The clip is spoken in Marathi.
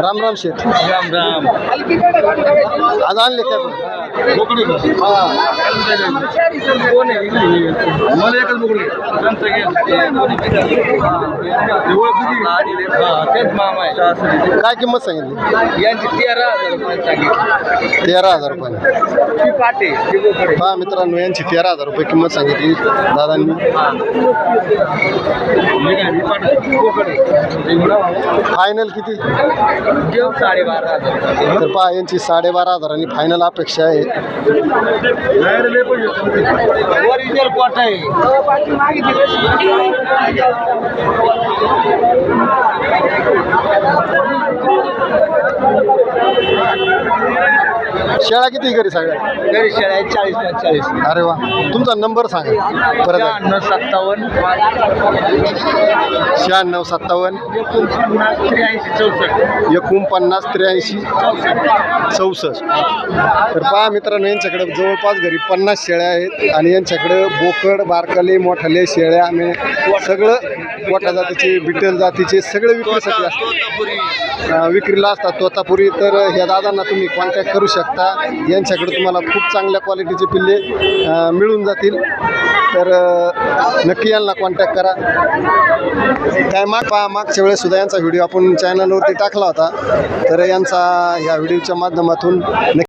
राम राम शेठ. राम राम. आज आणले काय पण? मला एकच बोकडे तेच मामा आहे. काय किंमत सांगितली? यांची 13,000 रुपये सांगितली. 13,000 रुपये. ती पाटे पहा मित्रांनो, यांची 13,000 रुपये किंमत सांगितली दादांनी. फायनल किती? 12,500. तर पहा यांची 12,500 फायनल अपेक्षा आहे. ओरिजिनल कोट आहे. शेळा किती घरी सगळ्या? घरी शेळ्या आहेत 40-45. अरे वा, तुमचा नंबर सांगा परत. 9657 96 57 49 83 49 83 64. तर पहा मित्रांनो, यांच्याकडे जवळपास घरी 50 शेळ्या आहेत आणि यांच्याकडे बोकड, बारकाले, मोठाले शेळ्या आणि सगळं मोठ्या जातीचे, बिटल जातीचे सगळे विक्रीसाठी असतात, विक्रीला असतात तोतापुरी. तर ह्या दादांना तुम्ही कॉन्टॅक्ट करू शकता. यांच्याकडे तुम्हाला खूप चांगल्या क्वालिटीचे पिल्ले मिळून जातील. तर नक्की यांना कॉन्टॅक्ट करा. काय मागच्या वेळेस सुद्धा यांचा व्हिडिओ आपण चॅनलवरती टाकला होता. तर यांचा ह्या व्हिडिओच्या माध्यमातून